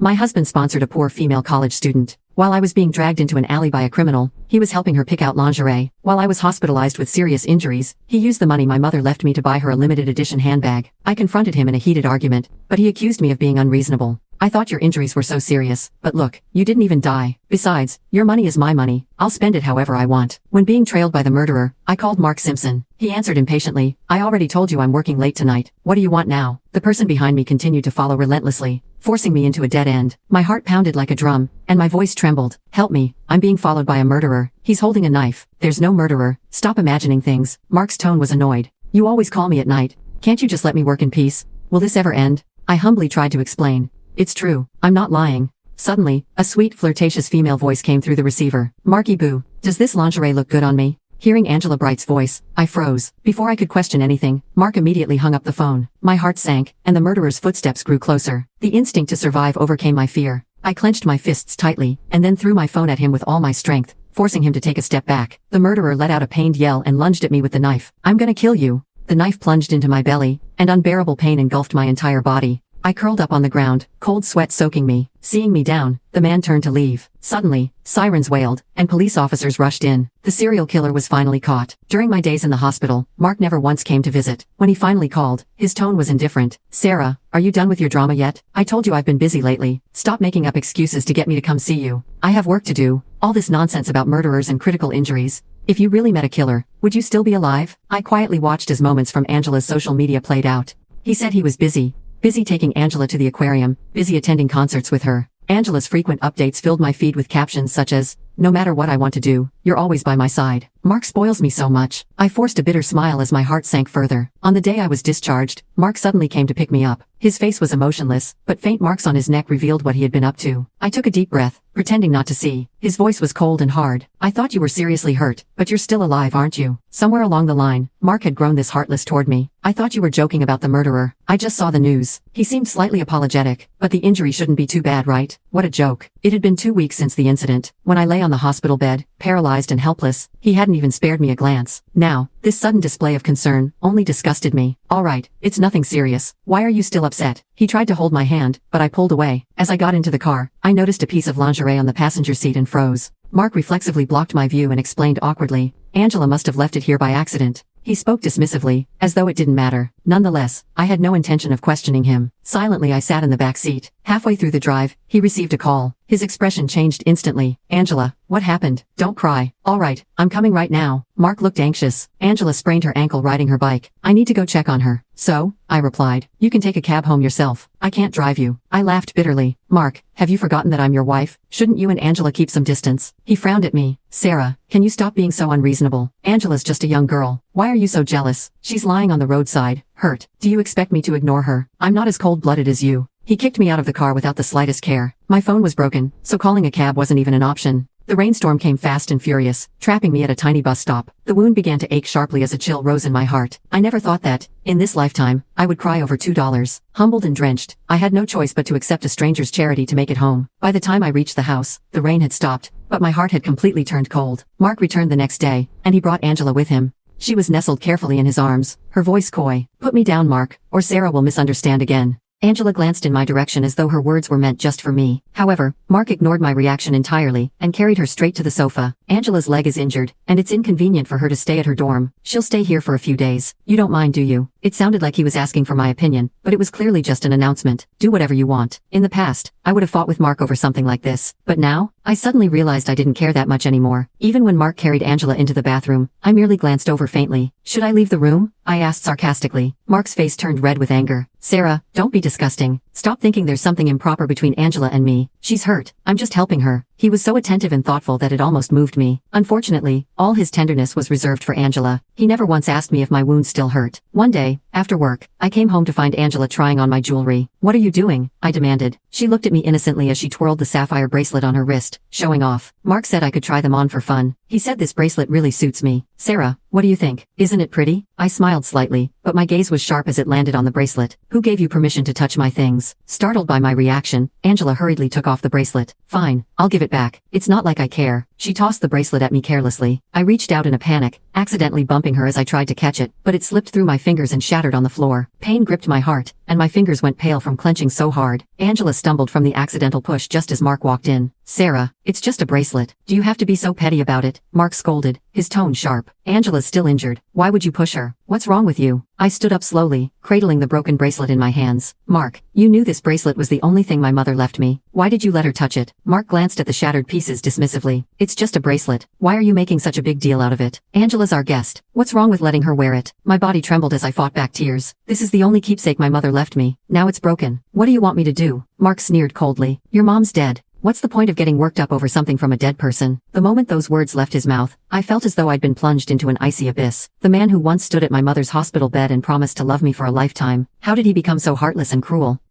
My husband sponsored a poor female college student. While I was being dragged into an alley by a criminal, he was helping her pick out lingerie. While I was hospitalized with serious injuries, he used the money my mother left me to buy her a limited edition handbag. I confronted him in a heated argument, but he accused me of being unreasonable. I thought your injuries were so serious, but look, you didn't even die. Besides, your money is my money. I'll spend it however I want. When being trailed by the murderer, I called Mark Simpson. He answered impatiently, I already told you I'm working late tonight. What do you want now? The person behind me continued to follow relentlessly, forcing me into a dead end. My heart pounded like a drum, and my voice trembled. Help me, I'm being followed by a murderer. He's holding a knife. There's no murderer. Stop imagining things. Mark's tone was annoyed. You always call me at night. Can't you just let me work in peace? Will this ever end? I humbly tried to explain. It's true, I'm not lying. Suddenly, a sweet, flirtatious female voice came through the receiver. Marky Boo, does this lingerie look good on me? Hearing Angela Bright's voice, I froze. Before I could question anything, Mark immediately hung up the phone. My heart sank, and the murderer's footsteps grew closer. The instinct to survive overcame my fear. I clenched my fists tightly, and then threw my phone at him with all my strength, forcing him to take a step back. The murderer let out a pained yell and lunged at me with the knife. I'm gonna kill you. The knife plunged into my belly, and unbearable pain engulfed my entire body. I curled up on the ground, cold sweat soaking me. Seeing me down, the man turned to leave. Suddenly, sirens wailed, and police officers rushed in. The serial killer was finally caught. During my days in the hospital, Mark never once came to visit. When he finally called, his tone was indifferent. Sarah, are you done with your drama yet? I told you I've been busy lately. Stop making up excuses to get me to come see you. I have work to do. All this nonsense about murderers and critical injuries. If you really met a killer, would you still be alive? I quietly watched as moments from Angela's social media played out. He said he was busy. Busy taking Angela to the aquarium, busy attending concerts with her. Angela's frequent updates filled my feed with captions such as, no matter what I want to do, you're always by my side. Mark spoils me so much. I forced a bitter smile as my heart sank further. On the day I was discharged, Mark suddenly came to pick me up. His face was emotionless, but faint marks on his neck revealed what he had been up to. I took a deep breath, pretending not to see. His voice was cold and hard. I thought you were seriously hurt, but you're still alive, aren't you? Somewhere along the line, Mark had grown this heartless toward me. I thought you were joking about the murderer. I just saw the news. He seemed slightly apologetic, but the injury shouldn't be too bad, right? What a joke. It had been 2 weeks since the incident. When I lay on the hospital bed, paralyzed and helpless, he hadn't even spared me a glance. Now, this sudden display of concern only disgusted me. All right, it's nothing serious. Why are you still upset? He tried to hold my hand, but I pulled away. As I got into the car, I noticed a piece of lingerie on the passenger seat and froze. Mark reflexively blocked my view and explained awkwardly, Angela must have left it here by accident. He spoke dismissively, as though it didn't matter. Nonetheless, I had no intention of questioning him. Silently I sat in the back seat. Halfway through the drive, he received a call. His expression changed instantly. Angela, what happened? Don't cry. All right, I'm coming right now. Mark looked anxious. Angela sprained her ankle riding her bike. I need to go check on her. So, I replied, you can take a cab home yourself. I can't drive you. I laughed bitterly. Mark, have you forgotten that I'm your wife? Shouldn't you and Angela keep some distance? He frowned at me. Sarah, can you stop being so unreasonable? Angela's just a young girl. Why are you so jealous? She's lying on the roadside, hurt. Do you expect me to ignore her? I'm not as cold-blooded as you. He kicked me out of the car without the slightest care. My phone was broken, so calling a cab wasn't even an option. The rainstorm came fast and furious, trapping me at a tiny bus stop. The wound began to ache sharply as a chill rose in my heart. I never thought that, in this lifetime, I would cry over $2. Humbled and drenched, I had no choice but to accept a stranger's charity to make it home. By the time I reached the house, the rain had stopped, but my heart had completely turned cold. Mark returned the next day, and he brought Angela with him. She was nestled carefully in his arms, her voice coy. Put me down, Mark, or Sarah will misunderstand again. Angela glanced in my direction as though her words were meant just for me. However, Mark ignored my reaction entirely and carried her straight to the sofa. Angela's leg is injured, and it's inconvenient for her to stay at her dorm. She'll stay here for a few days. You don't mind, do you? It sounded like he was asking for my opinion, but it was clearly just an announcement. Do whatever you want. In the past, I would have fought with Mark over something like this. But now, I suddenly realized I didn't care that much anymore. Even when Mark carried Angela into the bathroom, I merely glanced over faintly. Should I leave the room? I asked sarcastically. Mark's face turned red with anger. Sarah, don't be disgusting. Stop thinking there's something improper between Angela and me. She's hurt. I'm just helping her. He was so attentive and thoughtful that it almost moved me. Unfortunately, all his tenderness was reserved for Angela. He never once asked me if my wound still hurt. One day, after work, I came home to find Angela trying on my jewelry. What are you doing? I demanded. She looked at me innocently as she twirled the sapphire bracelet on her wrist, showing off. Mark said I could try them on for fun. He said this bracelet really suits me. Sarah, what do you think? Isn't it pretty? I smiled slightly, but my gaze was sharp as it landed on the bracelet. Who gave you permission to touch my things? Startled by my reaction, Angela hurriedly took off the bracelet. Fine, I'll give it back. It's not like I care. She tossed the bracelet at me carelessly. I reached out in a panic, accidentally bumping her as I tried to catch it, but it slipped through my fingers and shattered on the floor. Pain gripped my heart, and my fingers went pale from clenching so hard. Angela stumbled from the accidental push just as Mark walked in. Sarah, it's just a bracelet. Do you have to be so petty about it? Mark scolded, his tone sharp. Angela's still injured. Why would you push her? What's wrong with you? I stood up slowly, cradling the broken bracelet in my hands. Mark, you knew this bracelet was the only thing my mother left me. Why did you let her touch it? Mark glanced at the shattered pieces dismissively. It's just a bracelet. Why are you making such a big deal out of it? Angela's our guest. What's wrong with letting her wear it? My body trembled as I fought back tears. This is the only keepsake my mother left me. Now it's broken. What do you want me to do? Mark sneered coldly. Your mom's dead. What's the point of getting worked up over something from a dead person? The moment those words left his mouth, I felt as though I'd been plunged into an icy abyss. The man who once stood at my mother's hospital bed and promised to love me for a lifetime, how did he become so heartless and cruel?